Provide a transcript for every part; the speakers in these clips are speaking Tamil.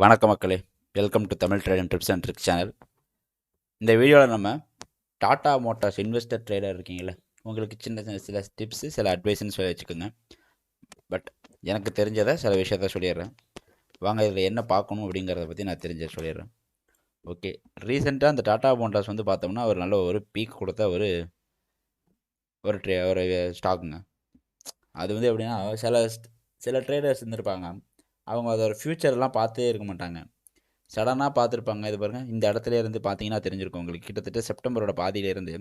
வணக்க மக்களே, welcome to Tamil trade and tips and tricks channel. இந்த வீடியோவில் நம்ம டாடா மோட்டார்ஸ் இன்வெஸ்டர் ட்ரேடர் இருக்கீங்களே, உங்களுக்கு சில டிப்ஸு சில அட்வைஸ்ன்னு சொல்லி வச்சுக்கோங்க. பட் எனக்கு தெரிஞ்சதை சில விஷயத்த சொல்லிடுறேன். வாங்க இதில் என்ன பார்க்கணும் அப்படிங்கிறத பற்றி நான் சொல்லிடுறேன். ஓகே, ரீசெண்டாக அந்த டாடா மோட்டார்ஸ் வந்து பார்த்தோம்னா ஒரு நல்ல ஒரு பீக் கொடுத்த ஒரு ஒரு ஸ்டாக்குங்க. அது வந்து எப்படின்னா சில ட்ரேடர்ஸ் இருந்திருப்பாங்க, அவங்க அதோட ஃப்யூச்சர்லாம் பார்த்தே இருக்க மாட்டாங்க. சடனாக பார்த்துருப்பாங்க. இது பாருங்கள், இந்த இடத்துல இருந்து பார்த்தீங்கன்னா தெரிஞ்சிருக்கும் உங்களுக்கு. கிட்டத்தட்ட செப்டம்பரோட பாதியிலேருந்து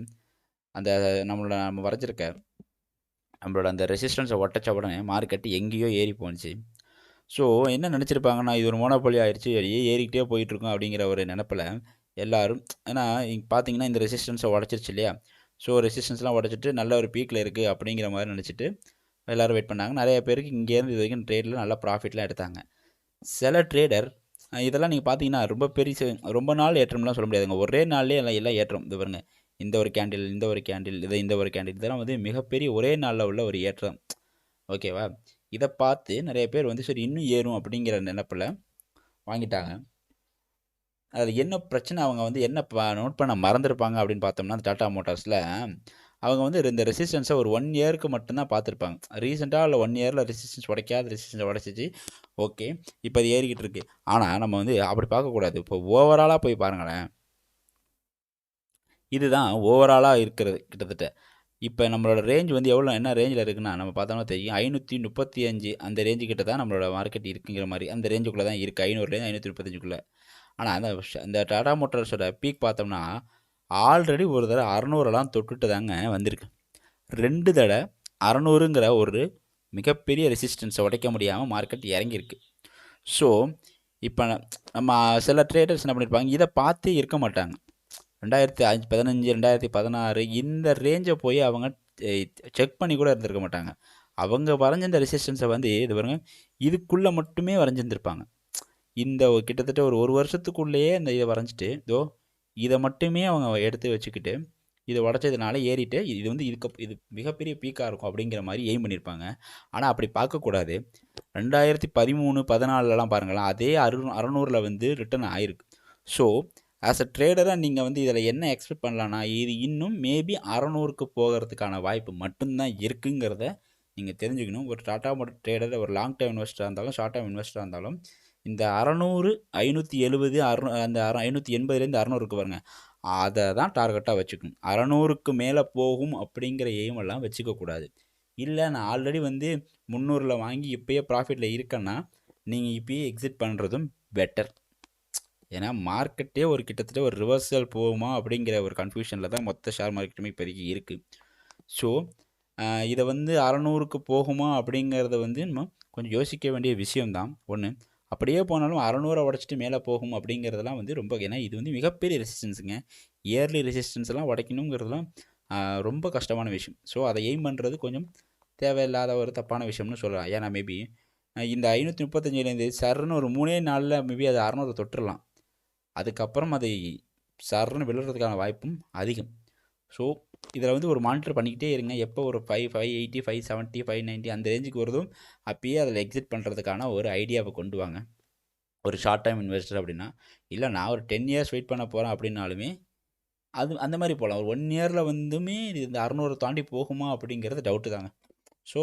அந்த நம்ம வரைஞ்சிருக்க நம்மளோட அந்த ரெசிஸ்டன்ஸை ஒட்டச்ச உடனே மார்க்கெட்டு எங்கேயோ ஏறி போணுச்சு. ஸோ என்ன நினச்சிருப்பாங்கன்னா, இது ஒரு மோனோபொலி ஆயிடுச்சு, ஏறிக்கிட்டே போயிட்டுருக்கோம் அப்படிங்கிற ஒரு நினப்பில் எல்லோரும். ஏன்னா பார்த்தீங்கன்னா இந்த ரெசிஸ்டன்ஸை உடச்சிருச்சு இல்லையா. ஸோ ரெசிஸ்டன்ஸ்லாம் உடச்சிட்டு நல்ல ஒரு பீக்கில் இருக்குது அப்படிங்கிற மாதிரி நினச்சிட்டு எல்லோரும் வெயிட் பண்ணாங்க. நிறைய பேருக்கு இங்கேருந்து இது வரைக்கும் ட்ரேடில் நல்லா ப்ராஃபிட்லாம் எடுத்தாங்க. சில ட்ரேடர் இதெல்லாம் நீங்கள் பார்த்தீங்கன்னா ரொம்ப நாள் ஏற்றம்லாம் சொல்ல முடியாதுங்க. ஒரே நாள்லேயே எல்லாம் ஏற்றம். இது பாருங்க, இந்த ஒரு கேண்டில், இந்த ஒரு கேண்டில், இந்த ஒரு கேண்டில், இதெல்லாம் வந்து மிகப்பெரிய ஒரே நாளில் உள்ள ஒரு ஏற்றம். ஓகேவா? இதை பார்த்து நிறைய பேர் வந்து சரி இன்னும் ஏறும் அப்படிங்கிற நினைப்பில் வாங்கிட்டாங்க. அதில் என்ன பிரச்சனை, அவங்க வந்து என்ன நோட் பண்ண மறந்துருப்பாங்க அப்படின்னு பார்த்தோம்னா, டாடா மோட்டார்ஸில் அவங்க வந்து இந்த ரெசிஸ்டன்ஸை ஒரு 1 இயருக்கு மட்டும்தான் பார்த்துருப்பாங்க. ரீசெண்டாக இல்லை 1 இயரில் ரெசிஸ்டன்ஸ் உடைக்காத ரெசிஸ்டன்ஸ் உடச்சிச்சு. ஓகே, இப்போ அது ஏறிக்கிட்டு இருக்கு. ஆனால் நம்ம வந்து அப்படி பார்க்கக்கூடாது. இப்போ ஓவராலாக போய் பாருங்களேன். இதுதான் ஓவராலாக இருக்கிறது கிட்டத்தட்ட. இப்போ நம்மளோட ரேஞ்ச் வந்து என்ன ரேஞ்சில் இருக்குன்னா, நம்ம பார்த்தோம்னா தெரியும் 535 அந்த ரேஞ்சு கிட்ட தான் நம்மளோட மார்க்கெட் இருக்குங்கிற மாதிரி. அந்த ரேஞ்சுக்குள்ளே தான் இருக்குது, 500லேருந்து 535க்குள்ளே. ஆனால் அந்த டாடா மோட்டார்ஸோட பீக் பார்த்தோம்னா ஆல்ரெடி ஒரு தடவை 600லாம் தொட்டுட்டு தாங்க வந்திருக்கு. 2 தடவை 600ங்கிற ஒரு மிகப்பெரிய ரெசிஸ்டன்ஸை உடைக்க முடியாமல் மார்க்கெட் இறங்கியிருக்கு. ஸோ இப்போ நம்ம சில ட்ரேடர்ஸ் என்ன பண்ணியிருப்பாங்க, இதை பார்த்தே இருக்க மாட்டாங்க. 2015 2016 இந்த ரேஞ்சை போய் அவங்க செக் பண்ணி கூட இருந்திருக்க மாட்டாங்க. அவங்க வரைஞ்ச இந்த ரெசிஸ்டன்ஸை வந்து இது பாருங்க, இதுக்குள்ளே மட்டுமே வரைஞ்சிருந்துருப்பாங்க. இந்த கிட்டத்தட்ட ஒரு வருஷத்துக்குள்ளேயே இந்த இதை வரைஞ்சிட்டு இதை மட்டுமே அவங்க எடுத்து வச்சுக்கிட்டு இதை உடச்சதுனால ஏறிட்டு இது வந்து இது மிகப்பெரிய பீக்காக இருக்கும் அப்படிங்கிற மாதிரி எய்ம் பண்ணியிருப்பாங்க. ஆனால் அப்படி பார்க்கக்கூடாது. 2013 14லலாம் பாருங்களேன், அதே 600 வந்து ரிட்டர்ன் ஆயிருக்கு. ஸோ ஆஸ் அ ட்ரேடராக நீங்கள் வந்து இதில் என்ன எக்ஸ்பெக்ட் பண்ணலான்னா, இது இன்னும் மேபி 600க்கு போகிறதுக்கான வாய்ப்பு மட்டும்தான் இருக்குங்கிறத நீங்கள் தெரிஞ்சுக்கணும். ஒரு டாடா மோட்டார் ட்ரேடர், ஒரு லாங் டேர்ம் இன்வெஸ்டராக இருந்தாலும் ஷார்ட் டேர்ம் இன்வெஸ்டராக இருந்தாலும் இந்த 600 570 அந்த 580லேருந்து 600க்கு பாருங்க, அதை தான் டார்கெட்டாக வச்சுக்கணும். 600க்கு மேலே போகும் அப்படிங்கிற எய்மெல்லாம் வச்சுக்கக்கூடாது. இல்லை நான் ஆல்ரெடி வந்து 300ல் வாங்கி இப்போயே ப்ராஃபிட்டில் இருக்கேன்னா நீங்கள் இப்போயே எக்ஸிட் பண்ணுறதும் பெட்டர். ஏன்னா மார்க்கெட்டே கிட்டத்தட்ட ஒரு ரிவர்சல் போகுமா அப்படிங்கிற ஒரு கன்ஃபியூஷனில் தான் மொத்த ஷேர் மார்க்கெட்டுமே இப்போதைக்கு இருக்குது. ஸோ இதை வந்து 600க்கு போகுமா அப்படிங்கிறத வந்து நம்ம கொஞ்சம் யோசிக்க வேண்டிய விஷயம்தான். ஒன்று, அப்படியே போனாலும் 600 உடச்சிட்டு மேலே போகும் அப்படிங்கிறதெல்லாம் வந்து ரொம்ப, ஏன்னா இது வந்து மிகப்பெரிய ரெசிஸ்டன்ஸுங்க. இயர்லி ரெசிஸ்டன்ஸ்லாம் உடைக்கணுங்கிறதுலாம் ரொம்ப கஷ்டமான விஷயம். ஸோ அதை எய்ம் பண்ணுறது கொஞ்சம் தேவையில்லாத ஒரு தப்பான விஷயம்னு சொல்லலாம். ஏன்னா மேபி இந்த 535லேருந்து சர்ன்னு ஒரு 3 நாளில் மேபி அது 600 தொட்டுடலாம். அதுக்கப்புறம் அது சர்ன்னு விழுறதுக்கான வாய்ப்பும் அதிகம். ஸோ இதில் வந்து ஒரு மானிட்டர் பண்ணிக்கிட்டே இருங்க. எப்போ ஒரு 580 570 590 அந்த ரேஞ்சுக்கு வருதும் அப்பயே அதில் எக்ஸிட் பண்ணுறதுக்கான ஒரு ஐடியாவை கொண்டு வாங்க. ஒரு ஷார்ட் டைம் இன்வெஸ்டர் அப்படின்னா, இல்லை நான் ஒரு 10 இயர்ஸ் வெயிட் பண்ண போகிறேன் அப்படின்னாலுமே அது அந்த மாதிரி போகலாம். ஒரு 1 இயரில் வந்துமே இந்த 600 தாண்டி போகுமா அப்படிங்கிறது டவுட்டு தாங்க. ஸோ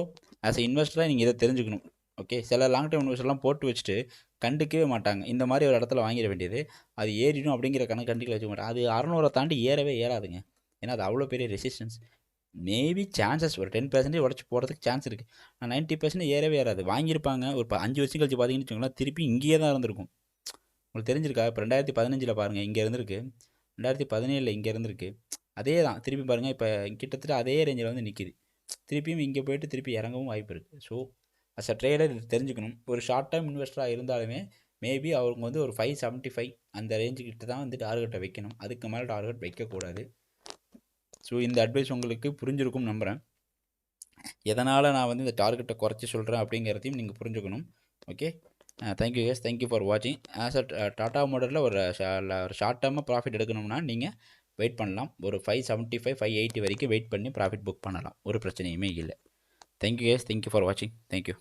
ஆஸ் எ இன்வெஸ்டராக நீங்கள் இதை தெரிஞ்சுக்கணும். ஓகே, சில லாங் டைம் இன்வெஸ்டர்லாம் போட்டு வச்சுட்டு கண்டுக்கவே மாட்டாங்க. இந்த மாதிரி ஒரு இடத்துல வாங்கிட வேண்டியது, அது ஏறிடும் அப்படிங்கிற கண்டுக்க வச்சுக்க மாட்டாங்க. அது 600 தாண்டி ஏறவே ஏறாதுங்க. ஏன்னா அது அவ்வளோ பெரிய ரெசிஸ்டன்ஸ். மேபி சான்சஸ் ஒரு 10% உடச்சி போகிறதுக்கு சான்ஸ் இருக்குது. ஆனால் 90% ஏறவே ஏறாது. வாங்கியிருப்பாங்க ஒரு 5 வருஷம் கழிச்சு பார்த்தீங்கன்னு வச்சுக்கோங்களேன், திருப்பி இங்கேயே தான் இருந்திருக்கும். உங்களுக்கு தெரிஞ்சிருக்கா? இப்போ 2015 பாருங்கள் இங்கே இருந்திருக்கு, 2017 இங்கே இருந்திருக்கு. அதே தான் திருப்பி பாருங்கள், இப்போ கிட்டத்தட்ட அதே ரேஞ்சில் வந்து நிற்கிது. திருப்பியும் இங்கே போய்ட்டு திருப்பி இறங்கவும் வாய்ப்பு இருக்குது. ஸோ அஸ் அ ட்ரேடர் இது தெரிஞ்சுக்கணும். ஒரு ஷார்ட் டைம் இன்வெஸ்டராக இருந்தாலுமே மேபி அவங்க வந்து ஒரு 575 அந்த ரேஞ்சுக்கிட்ட தான் வந்து டார்கெட்டை வைக்கணும். அதுக்கு மேலே டார்கெட் வைக்கக்கூடாது. ஸோ இந்த அட்வைஸ் உங்களுக்கு புரிஞ்சிருக்கும் நம்புகிறேன். எதனால் நான் வந்து இந்த டார்கெட்டை குறைச்சி சொல்கிறேன் அப்படிங்கிறதையும் நீங்கள் புரிஞ்சுக்கணும். Okay, thank you case, thank you for வாட்சிங். ஆஸ் அ டாடா மோட்டரில் ஒரு ஷார்ட் டேர்மாக ப்ராஃபிட் எடுக்கணும்னா நீங்கள் வெயிட் பண்ணலாம். ஒரு 575 580 வரைக்கும் வெயிட் பண்ணி ப்ராஃபிட் புக் பண்ணலாம். ஒரு பிரச்சனையுமே இல்லை. தேங்க்யூ கேஸ், தேங்க்யூ ஃபார் வாட்சிங். தேங்க்யூ.